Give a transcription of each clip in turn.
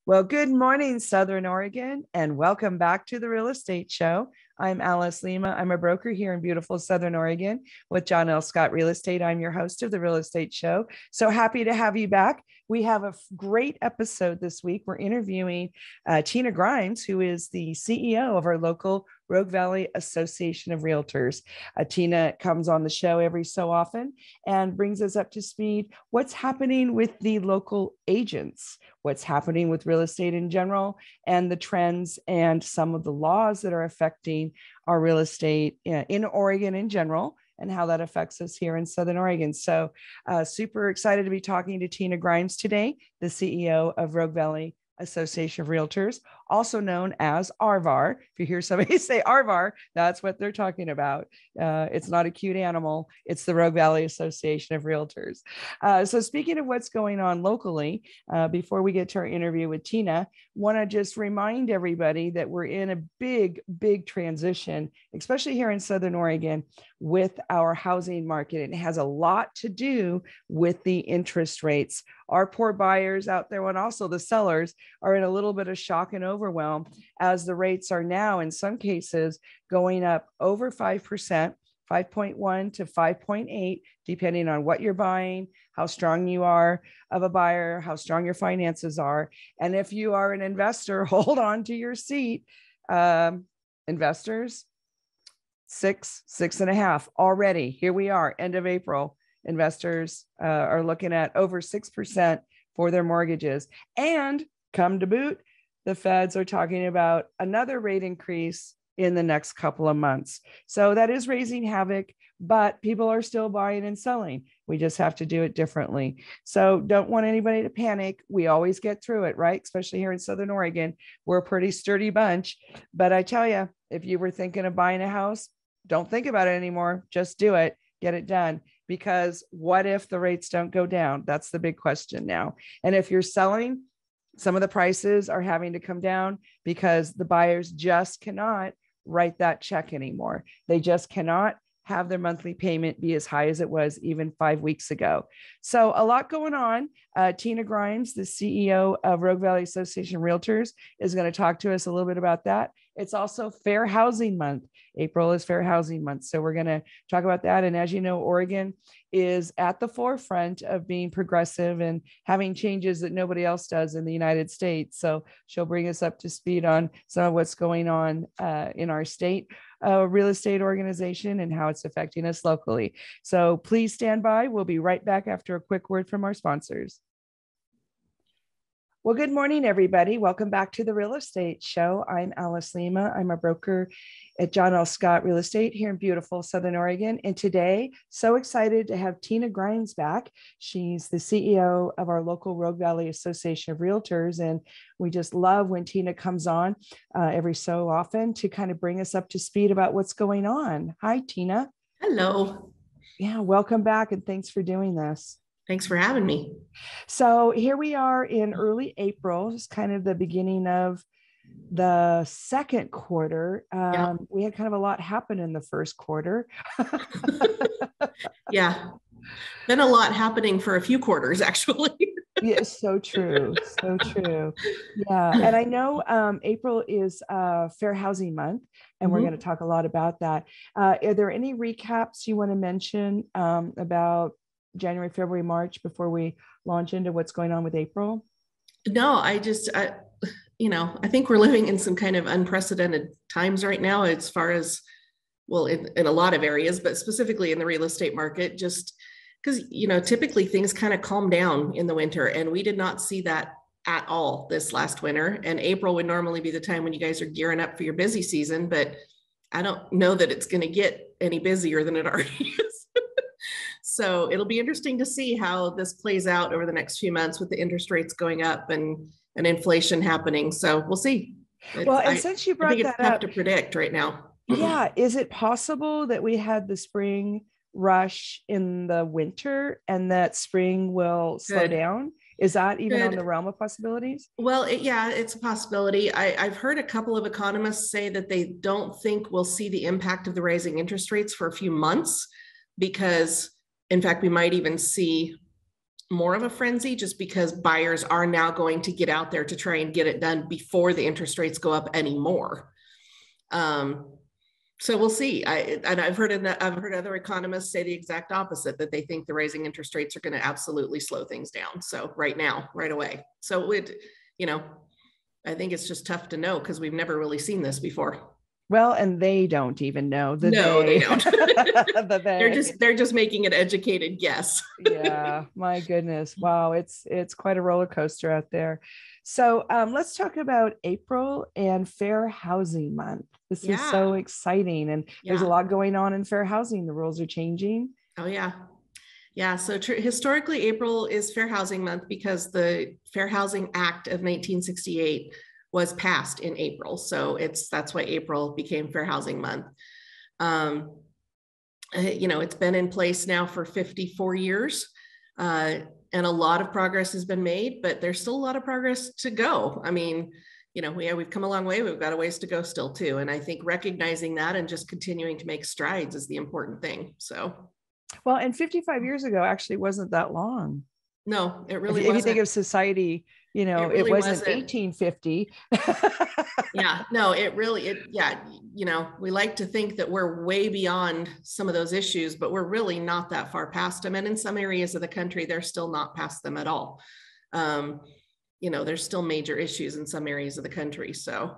Well, good morning, Southern Oregon, and welcome back to the Real Estate Show. I'm Alice Lema. I'm a broker here in beautiful Southern Oregon with John L. Scott Real Estate. I'm your host of the Real Estate Show. So happy to have you back. We have a great episode this week. We're interviewing Tina Grimes, who is the CEO of our local Rogue Valley Association of Realtors. Tina comes on the show every so often and brings us up to speed what's happening with the local agents, what's happening with real estate in general, and the trends and some of the laws that are affecting our real estate in Oregon in general, and how that affects us here in Southern Oregon. So super excited to be talking to Tina Grimes today, the CEO of Rogue Valley Association of Realtors, also known as RVAR. If you hear somebody say RVAR, that's what they're talking about. It's not a cute animal. It's the Rogue Valley Association of Realtors. So speaking of what's going on locally, before we get to our interview with Tina, want to just remind everybody that we're in a big transition, especially here in Southern Oregon, with our housing market. And it has a lot to do with the interest rates. Our poor buyers out there, and also the sellers, are in a little bit of shock and overwhelm as the rates are now, in some cases, going up over 5%, 5.1 to 5.8, depending on what you're buying, how strong you are of a buyer, how strong your finances are. And if you are an investor, hold on to your seat. Investors, 6.5 already. Here we are, end of April. Investors are looking at over 6% for their mortgages. And come to boot, the feds are talking about another rate increase in the next couple of months. So that is raising havoc, but people are still buying and selling. We just have to do it differently. So don't want anybody to panic. We always get through it, right? Especially here in Southern Oregon. We're a pretty sturdy bunch. But I tell you, if you were thinking of buying a house, don't think about it anymore. Just do it. Get it done. Because what if the rates don't go down? That's the big question now. And if you're selling, some of the prices are having to come down because the buyers just cannot write that check anymore. They just cannot have their monthly payment be as high as it was even 5 weeks ago. So a lot going on. Tina Grimes, the CEO of Rogue Valley Association of Realtors, is going to talk to us a little bit about that. It's also Fair Housing Month. April is Fair Housing Month. So we're going to talk about that. And as you know, Oregon is at the forefront of being progressive and having changes that nobody else does in the United States. So she'll bring us up to speed on some of what's going on in our state real estate organization and how it's affecting us locally. So please stand by. We'll be right back after a quick word from our sponsors. Well, good morning, everybody. Welcome back to the Real Estate Show. I'm Alice Lema. I'm a broker at John L. Scott Real Estate here in beautiful Southern Oregon. And today, so excited to have Tina Grimes back. She's the CEO of our local Rogue Valley Association of Realtors. And we just love when Tina comes on every so often to kind of bring us up to speed about what's going on. Hi, Tina. Hello. Yeah, welcome back. And thanks for doing this. Thanks for having me. So here we are in early April. It's kind of the beginning of the second quarter. We had kind of a lot happen in the first quarter. Yeah. Been a lot happening for a few quarters, actually. Yes, so true. So true. Yeah. And I know April is Fair Housing Month, and we're going to talk a lot about that. Are there any recaps you want to mention about January, February, March before we launch into what's going on with April? No, I think we're living in some kind of unprecedented times right now as far as, well, in a lot of areas, but specifically in the real estate market, just because, typically things kind of calm down in the winter, and we did not see that at all this last winter. And April would normally be the time when you guys are gearing up for your busy season, but I don't know that it's going to get any busier than it already is. So it'll be interesting to see how this plays out over the next few months with the interest rates going up and inflation happening. So we'll see. Since you brought that up, it's tough to predict right now. Yeah. Is it possible that we had the spring rush in the winter and that spring will slow down? Is that even on the realm of possibilities? Well, it's a possibility. I've heard a couple of economists say that they don't think we'll see the impact of the rising interest rates for a few months, because in fact, we might even see more of a frenzy just because buyers are now going to get out there to try and get it done before the interest rates go up anymore. So we'll see. I've heard other economists say the exact opposite, that they think the rising interest rates are going to absolutely slow things down. So right now, right away. So I think it's just tough to know because we've never really seen this before. Well, and they don't even know. They don't. They're just making an educated guess. Yeah, my goodness. Wow, it's quite a roller coaster out there. So let's talk about April and Fair Housing Month. This is so exciting, and there's a lot going on in fair housing. The rules are changing. Oh yeah. Yeah, so historically, April is Fair Housing Month because the Fair Housing Act of 1968 was passed in April. So that's why April became Fair Housing Month. It's been in place now for 54 years, and a lot of progress has been made, but there's still a lot of progress to go. I mean, we've come a long way. We've got a ways to go still too. And I think recognizing that and just continuing to make strides is the important thing. So. Well, and 55 years ago actually wasn't that long. No, it really wasn't. If you think of society, it wasn't 1850. Yeah, no, we like to think that we're way beyond some of those issues, but we're really not that far past them. And in some areas of the country, they're still not past them at all. There's still major issues in some areas of the country. So,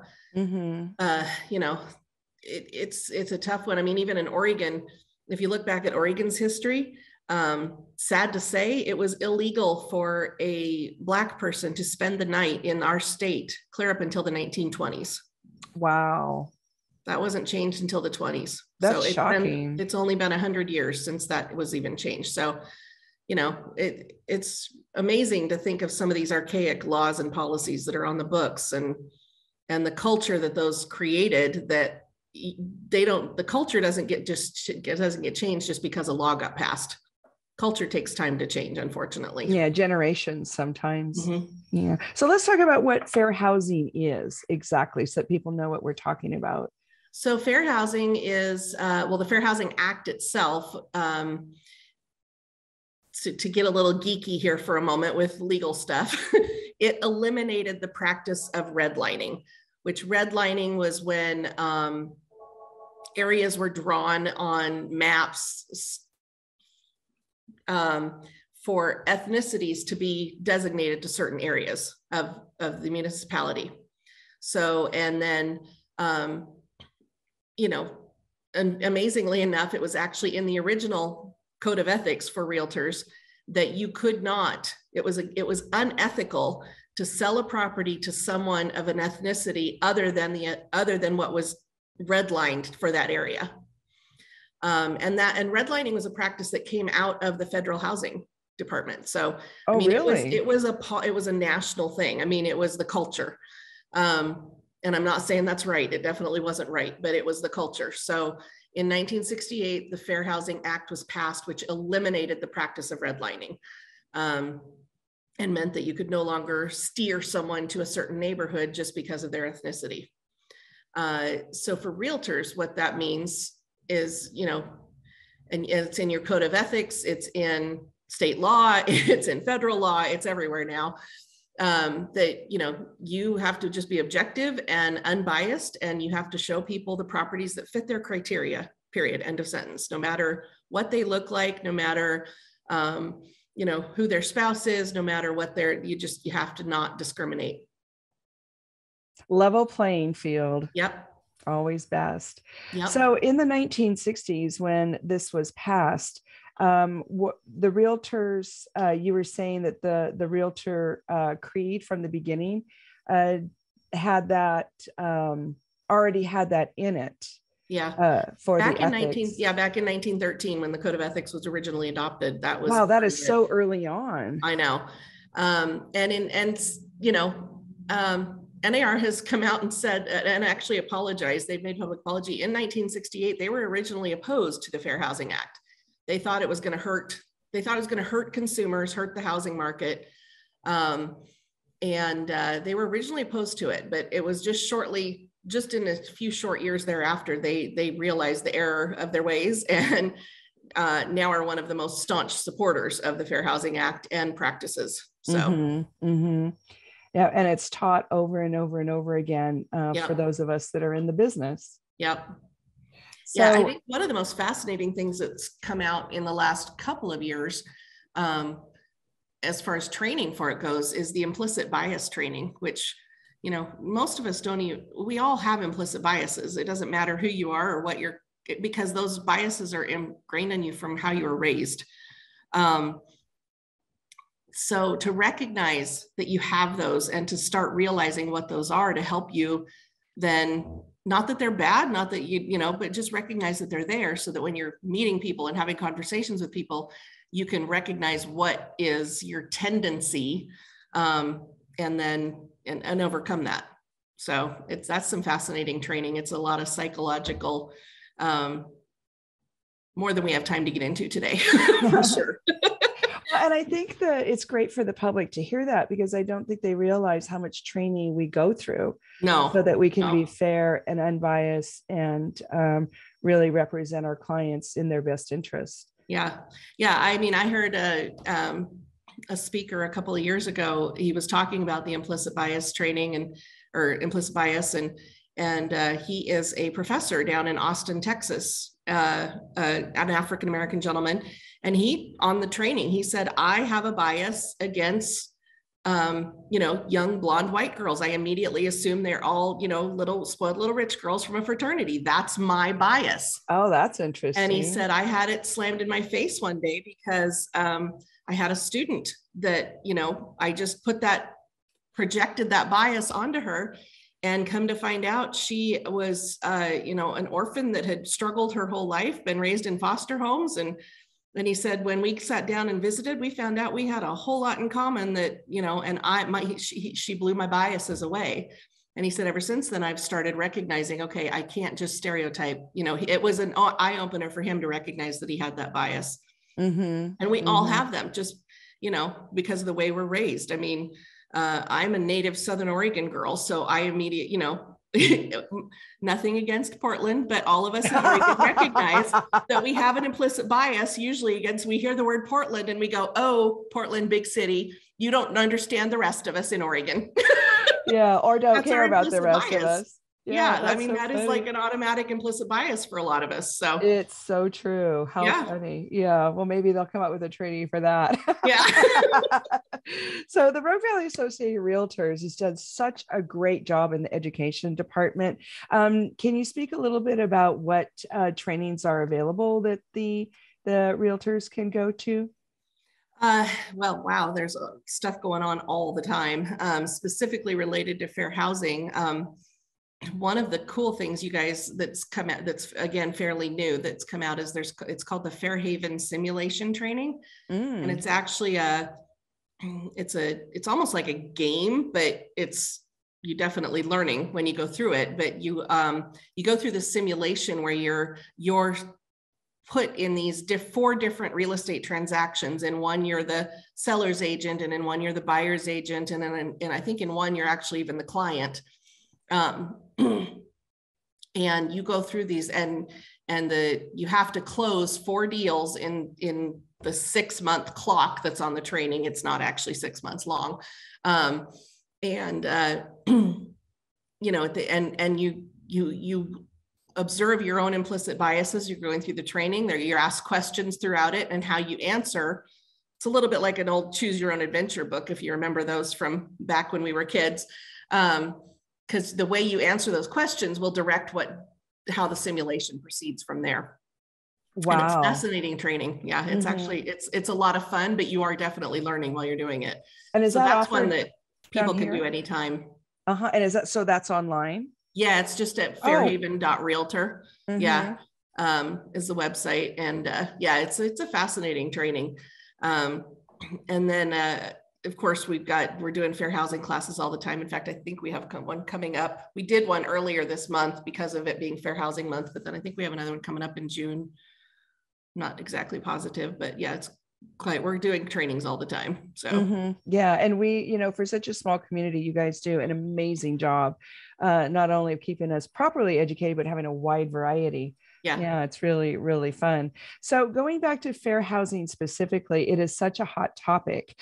it's a tough one. I mean, even in Oregon, if you look back at Oregon's history, sad to say, it was illegal for a Black person to spend the night in our state clear up until the 1920s. Wow. That wasn't changed until the 20s. That's shocking. It's only been 100 years since that was even changed. So, it's amazing to think of some of these archaic laws and policies that are on the books and the culture that those created, that the culture doesn't get changed just because a law got passed. Culture takes time to change, unfortunately. Yeah, generations sometimes. Mm-hmm. Yeah. So let's talk about what fair housing is exactly, so that people know what we're talking about. So fair housing is, the Fair Housing Act itself, to get a little geeky here for a moment with legal stuff, it eliminated the practice of redlining, which redlining was when areas were drawn on maps for ethnicities to be designated to certain areas of the municipality. So, and then, and amazingly enough, it was actually in the original Code of Ethics for Realtors that you could not, it was unethical to sell a property to someone of an ethnicity other than what was redlined for that area. And redlining was a practice that came out of the federal housing department. So, really? It was a national thing. I mean, it was the culture. And I'm not saying that's right. It definitely wasn't right, but it was the culture. So in 1968, the Fair Housing Act was passed, which eliminated the practice of redlining, and meant that you could no longer steer someone to a certain neighborhood just because of their ethnicity. So for realtors, what that means is, and it's in your Code of Ethics, it's in state law, it's in federal law, it's everywhere now, that, you have to just be objective and unbiased, and you have to show people the properties that fit their criteria, period, end of sentence, no matter what they look like, no matter, who their spouse is, no matter what you have to not discriminate. Level playing field. Yep. Always best. Yep. So in the 1960s, when this was passed, the realtors, you were saying that the realtor creed from the beginning had that, already had that in it. Yeah. Back in 1913, when the Code of Ethics was originally adopted, that was. Wow, that is so early on. I know. NAR has come out and said, and actually apologized. They've made public apology. In 1968, they were originally opposed to the Fair Housing Act. They thought it was going to hurt. They thought it was going to hurt consumers, hurt the housing market. And they were originally opposed to it, but it was just in a few short years thereafter, they realized the error of their ways and now are one of the most staunch supporters of the Fair Housing Act and practices. So, yeah, and it's taught over and over and over again for those of us that are in the business. Yep. So, yeah, I think one of the most fascinating things that's come out in the last couple of years, as far as training for it goes, is the implicit bias training, which, you know, most of us we all have implicit biases. It doesn't matter who you are or what because those biases are ingrained in you from how you were raised. So to recognize that you have those and to start realizing what those are to help you then, not that they're bad, not that but just recognize that they're there so that when you're meeting people and having conversations with people, you can recognize what is your tendency and overcome that. So that's some fascinating training. It's a lot of psychological, more than we have time to get into today, for sure. And I think that it's great for the public to hear that, because I don't think they realize how much training we go through so that we can be fair and unbiased and really represent our clients in their best interest. Yeah. I mean, I heard a speaker a couple of years ago. He was talking about the implicit bias training or implicit bias. And he is a professor down in Austin, Texas, an African-American gentleman. And on the training, he said, I have a bias against, young blonde white girls. I immediately assume they're all, little spoiled little rich girls from a fraternity. That's my bias. Oh, that's interesting. And he said, I had it slammed in my face one day because I had a student that, I just projected that bias onto her. And come to find out, she was, an orphan that had struggled her whole life, been raised in foster homes. And he said, when we sat down and visited, we found out we had a whole lot in common that, she blew my biases away. And he said, ever since then, I've started recognizing, okay, I can't just stereotype, it was an eye opener for him to recognize that he had that bias. And we all have them just, because of the way we're raised. I mean, I'm a native Southern Oregon girl, so I immediately, nothing against Portland, but all of us in Oregon recognize that we have an implicit bias usually we hear the word Portland and we go, oh, Portland, big city. You don't understand the rest of us in Oregon. Yeah, or don't care about the rest of us. Yeah, I mean, that is like an automatic implicit bias for a lot of us. So it's so true. How funny. Yeah. Well, maybe they'll come up with a training for that. Yeah. So the Rogue Valley Associated of Realtors has done such a great job in the education department. Can you speak a little bit about what trainings are available that the realtors can go to? Well, wow, there's stuff going on all the time, specifically related to fair housing. One of the cool things, you guys, that's come out, that's again fairly new, that's come out is it's called the Fairhaven simulation training. And it's actually it's almost like a game, but you're definitely learning when you go through it. But you go through the simulation where you're put in these 4 different real estate transactions. In one, you're the seller's agent, and in one, you're the buyer's agent, and then I think in one, you're actually even the client. And you go through these and you have to close 4 deals in the 6-month clock that's on the training. It's not actually 6 months long. You observe your own implicit biases. You're going through the training there. You're asked questions throughout it, and how you answer. It's a little bit like an old choose your own adventure book, if you remember those from back when we were kids. Because the way you answer those questions will direct how the simulation proceeds from there. Wow. And it's fascinating training. Yeah, it's actually, it's a lot of fun, but you are definitely learning while you're doing it. And that's one that people can do anytime. And that's online? Yeah, it's just at fairhaven.realtor. Yeah, is the website. And it's a fascinating training. And then, of course, we're doing fair housing classes all the time. In fact, I think we have one coming up. We did one earlier this month because of it being Fair Housing Month, but then I think we have another one coming up in June. Not exactly positive, but yeah, we're doing trainings all the time. So yeah. And we, for such a small community, you guys do an amazing job, not only of keeping us properly educated, but having a wide variety Yeah, it's really, really fun. So going back to fair housing specifically, it is such a hot topic.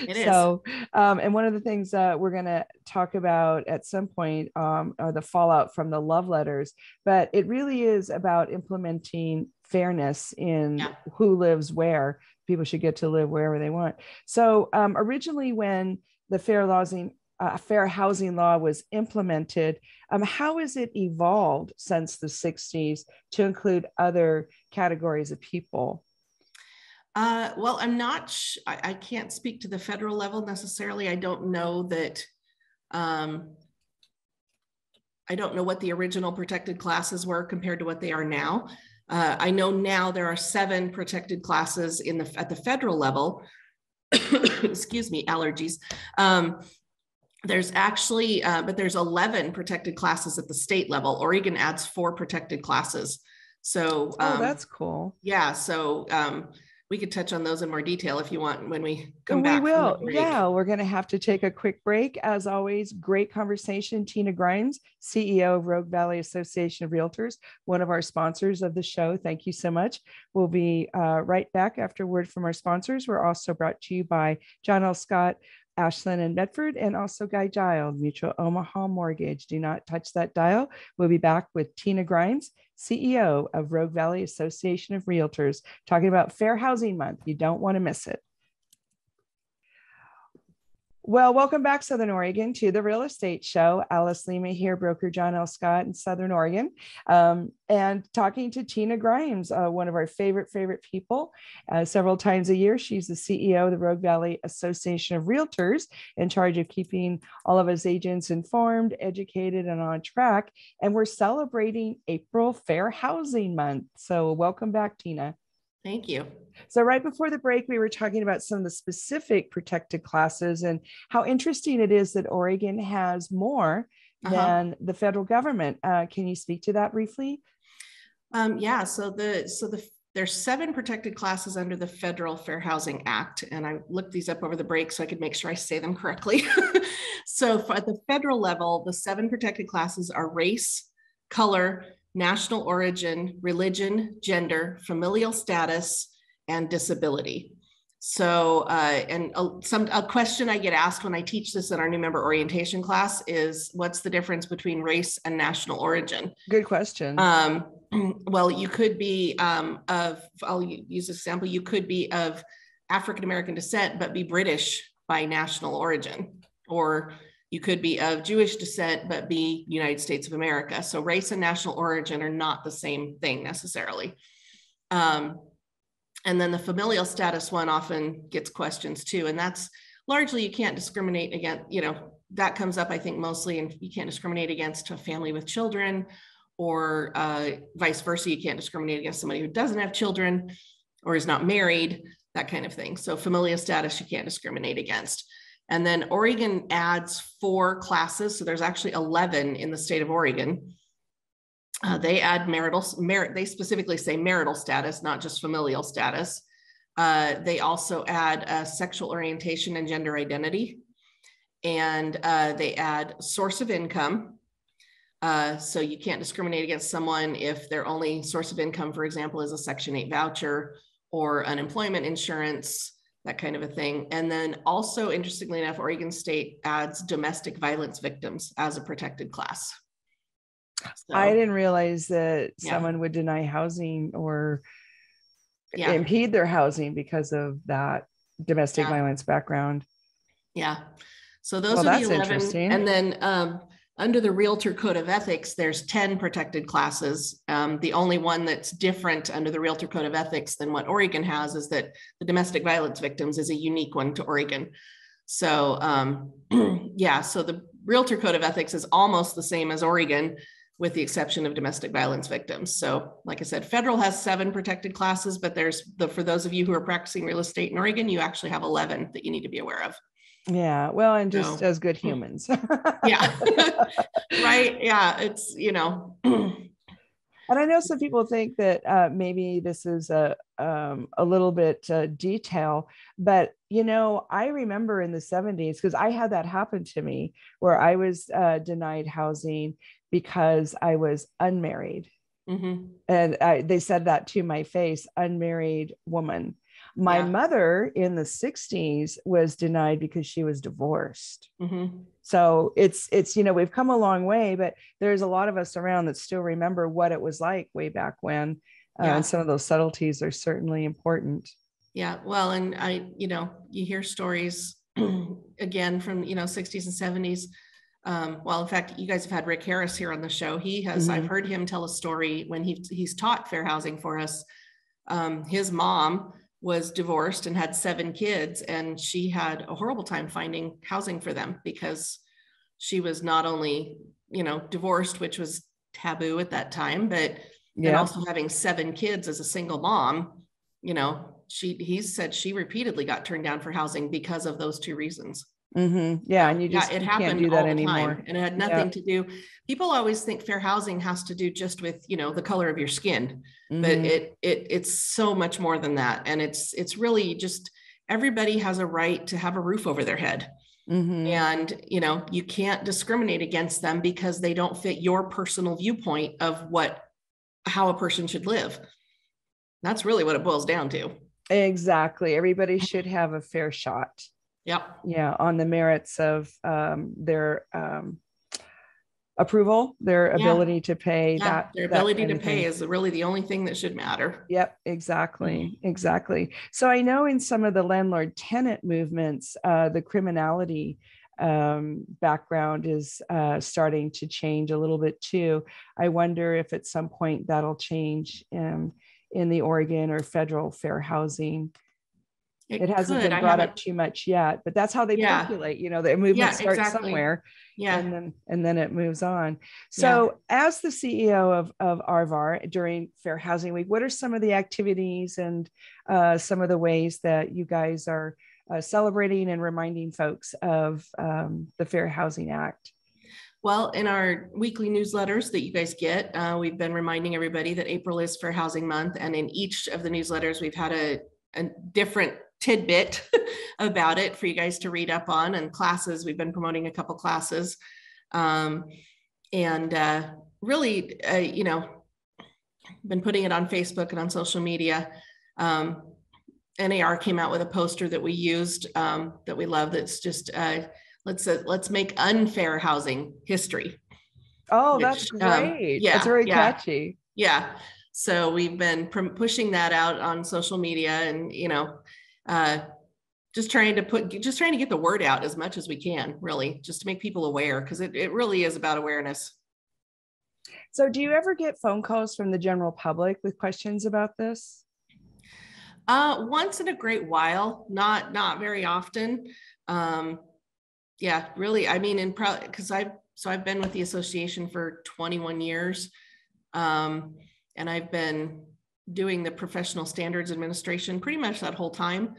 It is. So, and one of the things that we're going to talk about at some point are the fallout from the love letters, but it really is about implementing fairness in who lives where. People should get to live wherever they want. So originally when the fair housing law was implemented, how has it evolved since the 60s to include other categories of people? Well, I'm not, I can't speak to the federal level necessarily. I don't know that, I don't know what the original protected classes were compared to what they are now. I know now there are 7 protected classes at the federal level. Excuse me, allergies. There's actually, but there's 11 protected classes at the state level. Oregon adds 4 protected classes. So, that's cool. Yeah. So, we could touch on those in more detail if you want when we come back. We will. Yeah, we're going to have to take a quick break. As always, great conversation. Tina Grimes, CEO of Rogue Valley Association of Realtors, one of our sponsors of the show. Thank you so much. We'll be right back after word from our sponsors. We're also brought to you by John L. Scott, Ashland and Medford, and also Guy Giles, Mutual Omaha Mortgage. Do not touch that dial. We'll be back with Tina Grimes, CEO of Rogue Valley Association of Realtors, talking about Fair Housing Month. You don't want to miss it. Well, welcome back, Southern Oregon, to the Real Estate Show. Alice Lema here, broker John L. Scott in Southern Oregon, and talking to Tina Grimes, one of our favorite people. Several times a year, she's the CEO of the Rogue Valley Association of Realtors, in charge of keeping all of us agents informed, educated, and on track. And we're celebrating April Fair Housing Month. So welcome back, Tina. Thank you. So right before the break, we were talking about some of the specific protected classes and how interesting it is that Oregon has more than the federal government. Can you speak to that briefly? Yeah. So there's 7 protected classes under the Federal Fair Housing Act, and I looked these up over the break so I could make sure I say them correctly. So at the federal level, the 7 protected classes are race, color, national origin, religion, gender, familial status, and disability. So, a question I get asked when I teach this in our new member orientation class is, what's the difference between race and national origin? Good question. Well, you could be I'll use this example, you could be of African-American descent, but be British by national origin, or you could be of Jewish descent, but be United States of America. So race and national origin are not the same thing necessarily. And then the familial status one often gets questions too. And that's largely, you can't discriminate against, that comes up, I think, mostly, and you can't discriminate against a family with children, or vice versa. You can't discriminate against somebody who doesn't have children or is not married, that kind of thing. So familial status, you can't discriminate against. And then Oregon adds 4 classes. So there's actually 11 in the state of Oregon. They add they specifically say marital status, not just familial status. They also add sexual orientation and gender identity. And they add source of income. So you can't discriminate against someone if their only source of income, for example, is a Section 8 voucher or unemployment insurance, that kind of a thing. And then also, interestingly enough, Oregon State adds domestic violence victims as a protected class. So, I didn't realize that someone would deny housing or impede their housing because of that domestic violence background. Yeah. So those are the 11. Interesting. And then under the Realtor Code of Ethics, there's 10 protected classes. The only one that's different under the Realtor Code of Ethics than what Oregon has is that the domestic violence victims is a unique one to Oregon. So so the Realtor Code of Ethics is almost the same as Oregon, with the exception of domestic violence victims. So like I said, federal has 7 protected classes, but for those of you who are practicing real estate in Oregon, you actually have 11 that you need to be aware of. Yeah. Well, and just as good humans. Yeah. Right. Yeah. It's, And I know some people think that maybe this is a little bit detail, but I remember in the 70s, because I had that happen to me, where I was denied housing because I was unmarried. And they said that to my face, unmarried woman. My mother in the 60s was denied because she was divorced. So it's, we've come a long way, but there's a lot of us around that still remember what it was like way back when. And some of those subtleties are certainly important. Yeah. Well, and you hear stories again from, 60s and 70s. Well, in fact, you guys have had Rick Harris here on the show. He has, I've heard him tell a story when he's taught fair housing for us. His mom was divorced and had 7 kids, and she had a horrible time finding housing for them because she was not only, divorced, which was taboo at that time, but then also having 7 kids as a single mom, he said she repeatedly got turned down for housing because of those 2 reasons. Yeah. And it happened can't do that all the anymore. Time. And it had nothing to do. People always think fair housing has to do just with, the color of your skin, but it's so much more than that. And it's really just, everybody has a right to have a roof over their head. And, you can't discriminate against them because they don't fit your personal viewpoint of how a person should live. That's really what it boils down to. Exactly. Everybody should have a fair shot. Yep. Yeah. On the merits of their approval, their ability to pay. Their ability to pay is really the only thing that should matter. Yep. Exactly. Exactly. So I know in some of the landlord tenant movements, the criminality background is starting to change a little bit too. I wonder if at some point that'll change in the Oregon or federal fair housing. It hasn't been brought up too much yet, but that's how they populate. The movement starts somewhere, and then it moves on. So, as the CEO of ARVAR during Fair Housing Week, what are some of the activities and some of the ways that you guys are celebrating and reminding folks of the Fair Housing Act? Well, in our weekly newsletters that you guys get, we've been reminding everybody that April is Fair Housing Month, and in each of the newsletters, we've had a different tidbit about it for you guys to read up on. And classes, we've been promoting a couple classes, and really, been putting it on Facebook and on social media. NAR came out with a poster that we used that we love. That's just let's make unfair housing history. Oh, that's great. That's very catchy. Yeah. So we've been pushing that out on social media, and just trying to get the word out as much as we can, really, just to make people aware, because it really is about awareness. So do you ever get phone calls from the general public with questions about this? Once in a great while, not very often. Really, I mean, because I've been with the association for 21 years. And I've been doing the professional standards administration pretty much that whole time.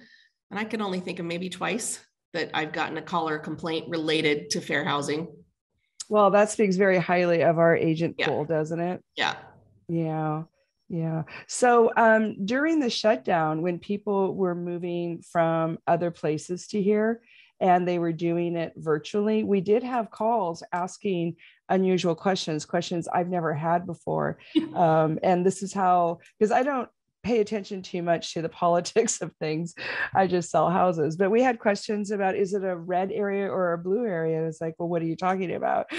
And I can only think of maybe twice that I've gotten a call or a complaint related to fair housing. Well, that speaks very highly of our agent pool, doesn't it? Yeah. Yeah. Yeah. So during the shutdown, when people were moving from other places to here, and they were doing it virtually, we did have calls asking unusual questions I've never had before. And this is how, because I don't pay attention too much to the politics of things. I just sell houses. But we had questions about, is it a red area or a blue area? And it's like, well, what are you talking about?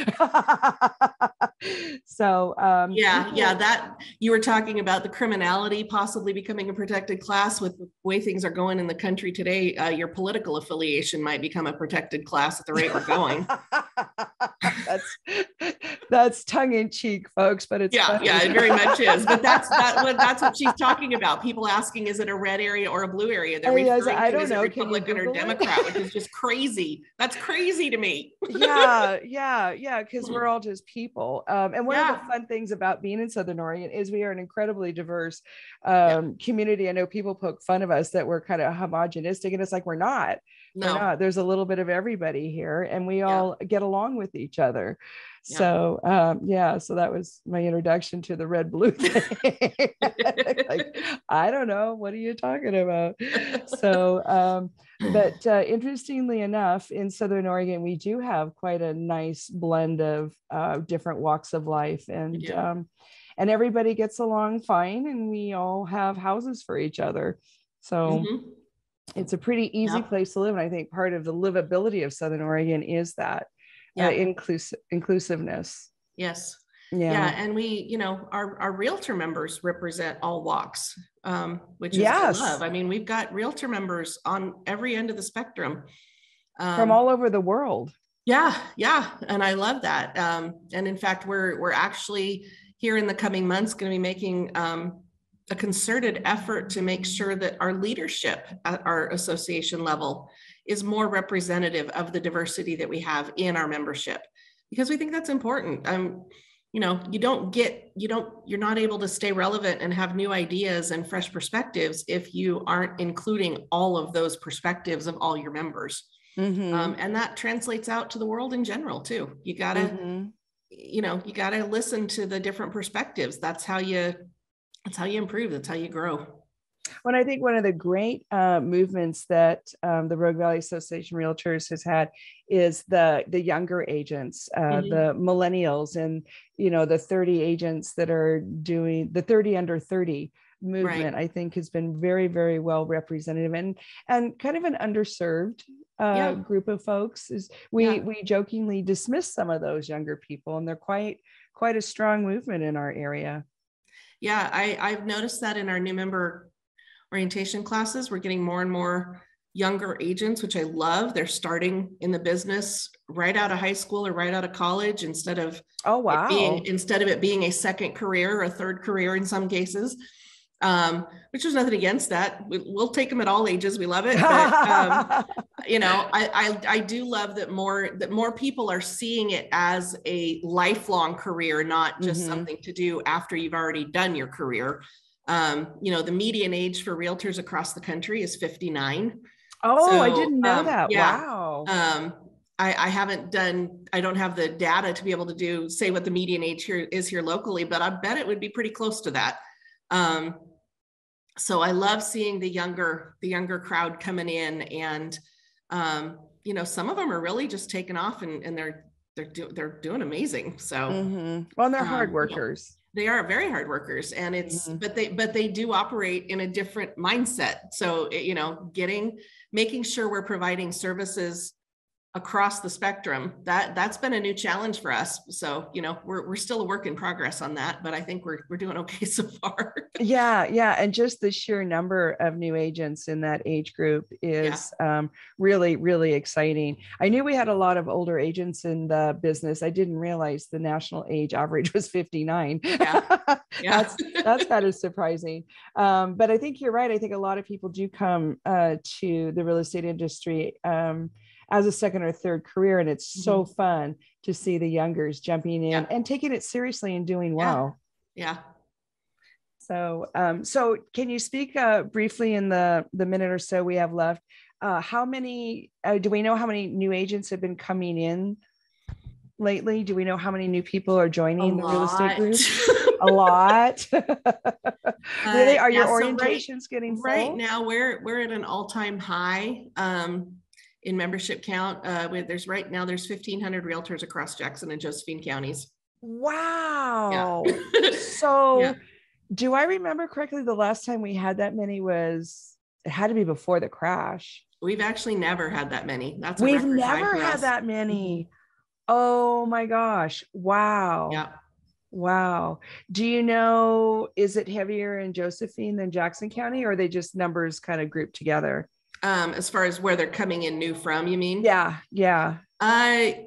So that you were talking about the criminality possibly becoming a protected class. With the way things are going in the country today, your political affiliation might become a protected class at the rate we're going. That's tongue in cheek, folks, but it's funny. It very much is. But that's what she's talking about. People asking, is it a red area or a blue area? They're referring to, is it Republican or Democrat, which is just crazy. That's crazy to me. Because we're all just people. And one of the fun things about being in Southern Oregon is we are an incredibly diverse community. I know people poke fun of us that we're kind of homogenistic, and it's like, we're not. We're No. not. There's a little bit of everybody here, and we all get along with each other. Yeah. So, so that was my introduction to the red blue thing. Like, I don't know. What are you talking about? But interestingly enough, in Southern Oregon, we do have quite a nice blend of different walks of life, and everybody gets along fine, and we all have houses for each other. So it's a pretty easy place to live. And I think part of the livability of Southern Oregon is that inclusiveness. Yes. Yeah. And we, our realtor members represent all walks, which is I love. I mean, we've got realtor members on every end of the spectrum. From all over the world. Yeah. And I love that. And in fact, we're actually here in the coming months going to be making a concerted effort to make sure that our leadership at our association level is more representative of the diversity that we have in our membership, because we think that's important. You're not able to stay relevant and have new ideas and fresh perspectives if you aren't including all of those perspectives of all your members. And that translates out to the world in general too. You gotta, you gotta listen to the different perspectives. That's how you improve. That's how you grow. Well, I think one of the great movements that the Rogue Valley Association Realtors has had is the younger agents, the millennials, and the 30 agents that are doing the 30 under 30 movement. I think has been very, very well representative and kind of an underserved group of folks. We jokingly dismiss some of those younger people, and they're quite a strong movement in our area. Yeah, I've noticed that in our new member orientation classes, we're getting more and more younger agents, which I love. They're starting in the business right out of high school or right out of college instead of it being a second career or a third career in some cases. Which is nothing against that. We'll take them at all ages. We love it. But, I do love that more people are seeing it as a lifelong career, not just something to do after you've already done your career. The median age for realtors across the country is 59. Oh, so, I didn't know that. Yeah. Wow. I don't have the data to be able to say what the median age here locally, but I bet it would be pretty close to that. So I love seeing the younger crowd coming in, and some of them are really just taking off, and they're doing amazing. So well, and they're hard workers. They are very hard workers, and it's but they do operate in a different mindset. So making sure we're providing services across the spectrum, that's been a new challenge for us. So, we're still a work in progress on that, but I think we're doing okay so far. Yeah. And just the sheer number of new agents in that age group is really, really exciting. I knew we had a lot of older agents in the business. I didn't realize the national age average was 59. That's kind of surprising. But I think you're right. I think a lot of people do come to the real estate industry as a second or third career. And it's so fun to see the youngers jumping in and taking it seriously and doing well. Yeah. So can you speak briefly in the minute or so we have left? How many, do we know how many new agents have been coming in lately? Do we know how many new people are joining the real estate group? A lot. Really? Are your orientations getting full? Right now we're at an all-time high. In membership count, there's 1,500 realtors across Jackson and Josephine counties. Wow. So do I remember correctly, the last time we had that many it had to be before the crash. We've actually never had that many. We've never had that many. Oh my gosh. Wow. Yeah. Wow. Do you know, is it heavier in Josephine than Jackson County, or are they just numbers kind of grouped together? As far as where they're coming in new from, you mean? Yeah. I'd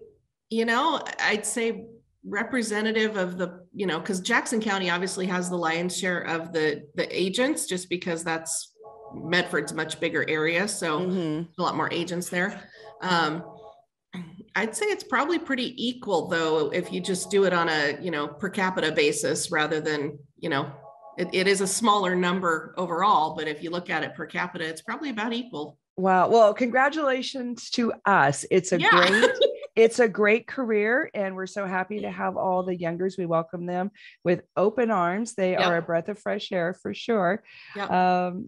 say representative of the, because Jackson County obviously has the lion's share of the agents, just because that's Medford's much bigger area. So a lot more agents there. I'd say it's probably pretty equal though, if you just do it on a, per capita basis rather than, it is a smaller number overall, but if you look at it per capita, it's probably about equal. Wow. Well, congratulations to us. It's a great career, and we're so happy to have all the youngers. We welcome them with open arms. They are a breath of fresh air for sure.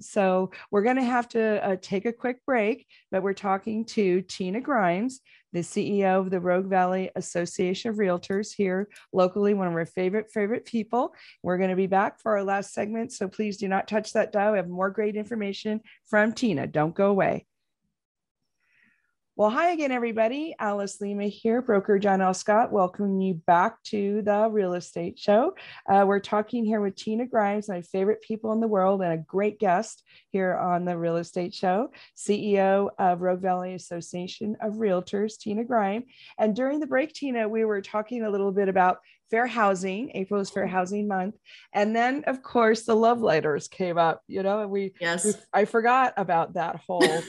So we're going to have to take a quick break, but we're talking to Tina Grimes, the CEO of the Rogue Valley Association of Realtors here locally, one of our favorite people. We're going to be back for our last segment, so please do not touch that dial. We have more great information from Tina. Don't go away. Well, hi again, everybody. Alice Lema here, broker John L. Scott, welcoming you back to the Real Estate Show. We're talking here with Tina Grimes, my favorite people in the world, and a great guest here on the Real Estate Show, CEO of Rogue Valley Association of Realtors, Tina Grimes. And during the break, Tina, we were talking a little bit about fair housing. April is Fair Housing Month. And then, of course, the love letters came up, and I forgot about that whole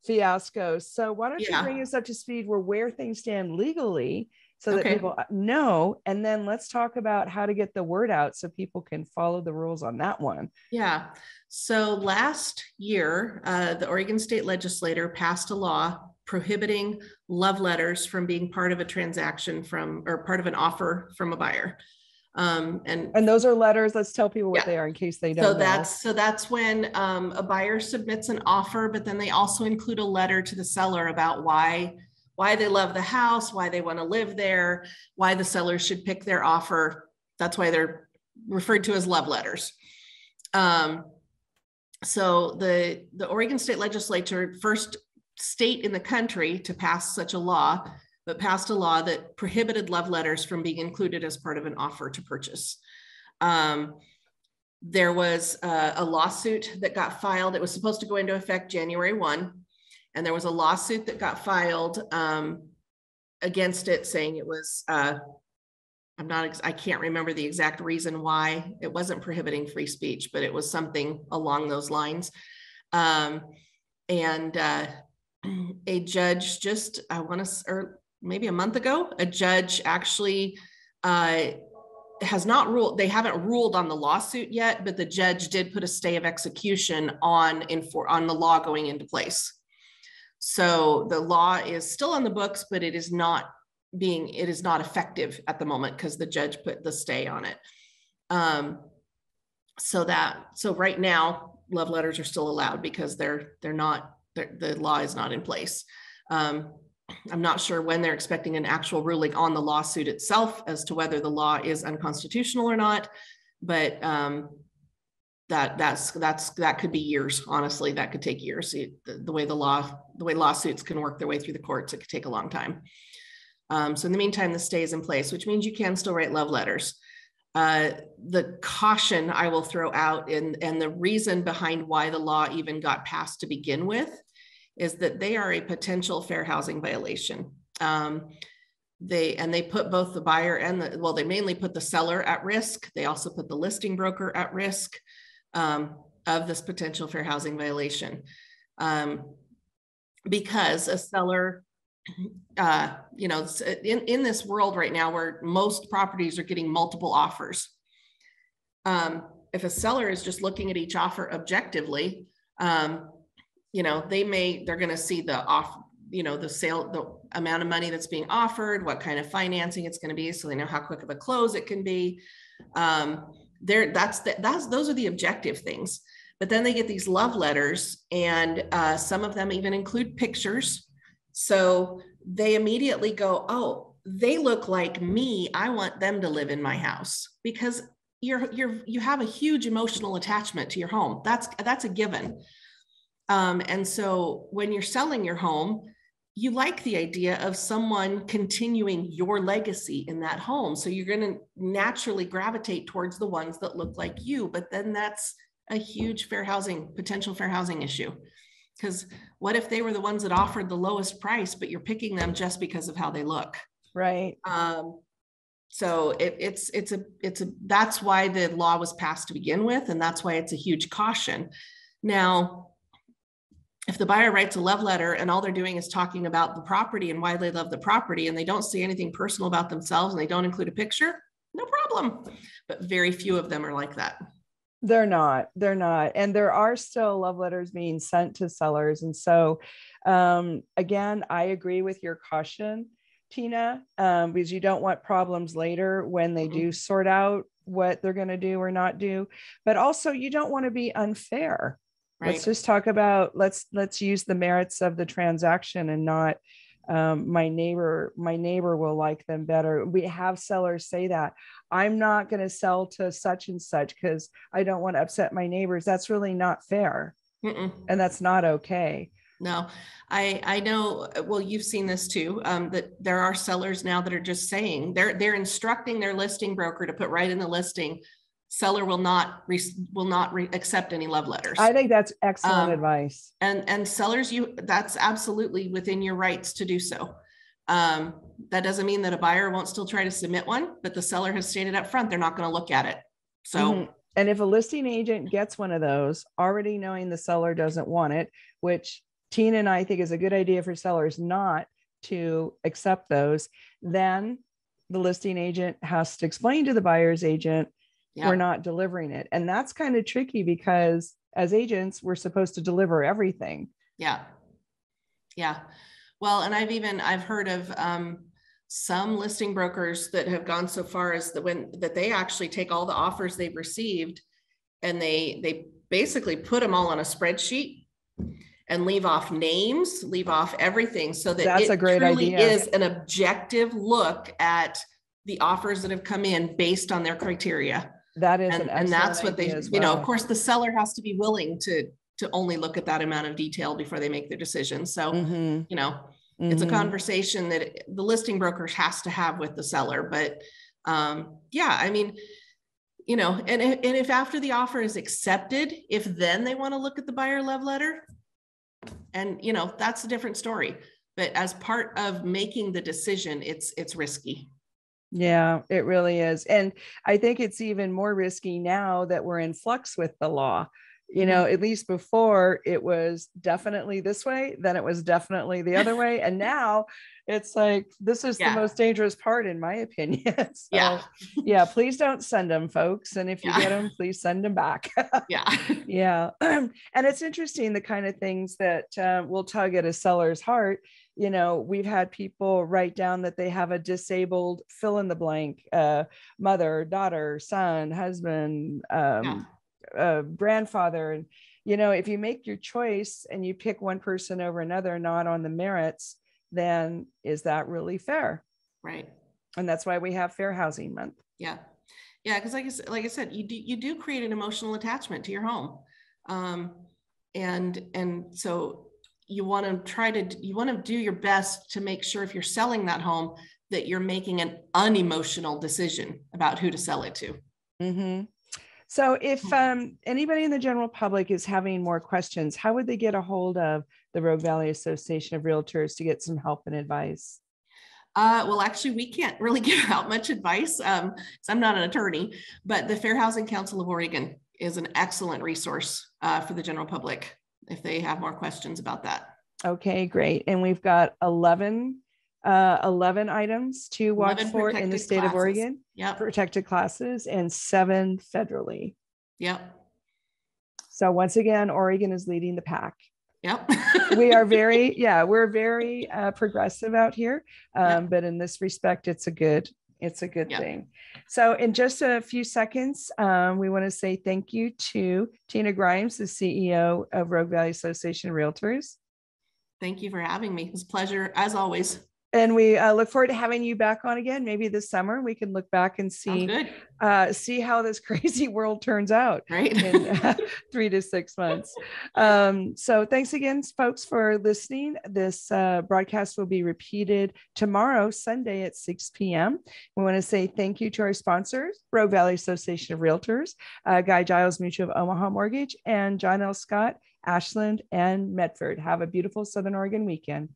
fiasco. So why don't you bring us up to speed where things stand legally so that people know, and then let's talk about how to get the word out so people can follow the rules on that one. Yeah. So last year, the Oregon State Legislature passed a law prohibiting love letters from being part of a transaction or part of an offer from a buyer. And those are letters. Let's tell people what they are in case they don't know. So that's when a buyer submits an offer, but then they also include a letter to the seller about why they love the house, why they want to live there, why the seller should pick their offer. That's why they're referred to as love letters. So the Oregon State Legislature, first state in the country to pass such a law, but passed a law that prohibited love letters from being included as part of an offer to purchase. There was a lawsuit that got filed. It was supposed to go into effect January 1. And there was a lawsuit that got filed against it, saying it was, I can't remember the exact reason why it wasn't prohibiting free speech, but it was something along those lines. A judge maybe a month ago, a judge actually has not ruled. They haven't ruled on the lawsuit yet, but the judge did put a stay of execution on the law going into place. So the law is still on the books, but it is not effective at the moment because the judge put the stay on it. So right now, love letters are still allowed because the law is not in place. I'm not sure when they're expecting an actual ruling on the lawsuit itself as to whether the law is unconstitutional or not, but that could be years. Honestly, that could take years. The way lawsuits can work their way through the courts, it could take a long time. So in the meantime, the stay is in place, which means you can still write love letters. The caution I will throw out and the reason behind why the law even got passed to begin with is that they are a potential fair housing violation. They put both the buyer and they mainly put the seller at risk. They also put the listing broker at risk of this potential fair housing violation. Because a seller, in this world right now where most properties are getting multiple offers, if a seller is just looking at each offer objectively, they're going to see the sale, the amount of money that's being offered, what kind of financing it's going to be. So they know how quick of a close it can be. Those are the objective things, but then they get these love letters and some of them even include pictures. So they immediately go, oh, they look like me. I want them to live in my house because you have a huge emotional attachment to your home. That's a given. And so when you're selling your home, you like the idea of someone continuing your legacy in that home. So you're going to naturally gravitate towards the ones that look like you, but then that's a huge potential fair housing issue. Because what if they were the ones that offered the lowest price, but you're picking them just because of how they look? Right. So that's why the law was passed to begin with. And that's why it's a huge caution. Now, if the buyer writes a love letter and all they're doing is talking about the property and why they love the property and they don't say anything personal about themselves and they don't include a picture, no problem. But very few of them are like that. They're not. And there are still love letters being sent to sellers. And so, again, I agree with your caution, Tina, because you don't want problems later when they do sort out what they're going to do or not do. But also, you don't want to be unfair. Right. Let's just talk about, let's use the merits of the transaction and not, my neighbor will like them better. We have sellers say that I'm not going to sell to such and such because I don't want to upset my neighbors. That's really not fair. And that's not okay. No, I know. Well, you've seen this too, that there are sellers now that are just saying they're instructing their listing broker to put right in the listing, seller will not accept any love letters. I think that's excellent advice. And sellers, that's absolutely within your rights to do so. That doesn't mean that a buyer won't still try to submit one, but the seller has stated up front they're not going to look at it. So, and if a listing agent gets one of those, already knowing the seller doesn't want it, which Tina and I think is a good idea for sellers not to accept those, then the listing agent has to explain to the buyer's agent, we're not delivering it. And that's kind of tricky because as agents, we're supposed to deliver everything. Yeah. Well, and I've heard of some listing brokers that have gone so far as that they actually take all the offers they've received and they basically put them all on a spreadsheet and leave off names, leave off everything, so that that's a great idea. Is an objective look at the offers that have come in based on their criteria. That is, and that's what they, of course, the seller has to be willing to only look at that amount of detail before they make their decision. So, it's a conversation that the listing broker has to have with the seller. But I mean, and if after the offer is accepted, if then they want to look at the buyer love letter, and that's a different story. But as part of making the decision, it's risky. Yeah, it really is. And I think it's even more risky now that we're in flux with the law. At least before it was definitely this way, then it was definitely the other way. And now it's like, this is the most dangerous part, in my opinion. So, please don't send them, folks. And if you get them, please send them back. And it's interesting, the kind of things that will tug at a seller's heart. We've had people write down that they have a disabled fill in the blank, mother, daughter, son, husband, grandfather. And, if you make your choice and you pick one person over another, not on the merits, then is that really fair? Right. And that's why we have Fair Housing Month. Yeah. Because like I said, you do create an emotional attachment to your home. And so you want to do your best to make sure if you're selling that home that you're making an unemotional decision about who to sell it to. So if anybody in the general public is having more questions, how would they get a hold of the Rogue Valley Association of Realtors to get some help and advice? Well, actually, we can't really give out much advice. So I'm not an attorney, but the Fair Housing Council of Oregon is an excellent resource for the general public if they have more questions about that. Okay, great. And we've got 11 items to watch for in the state of Oregon. Protected classes, and 7 federally. So once again, Oregon is leading the pack. We are we're very progressive out here. But in this respect, it's a good thing. So in just a few seconds, we want to say thank you to Tina Grimes, the CEO of Rogue Valley Association of Realtors. Thank you for having me. It was a pleasure, as always. And we look forward to having you back on again. Maybe this summer we can look back and see how this crazy world turns out in 3 to 6 months. So thanks again, folks, for listening. This broadcast will be repeated tomorrow, Sunday at 6 p.m. We want to say thank you to our sponsors, Rogue Valley Association of Realtors, Guy Giles Mutual of Omaha Mortgage, and John L. Scott, Ashland and Medford. Have a beautiful Southern Oregon weekend.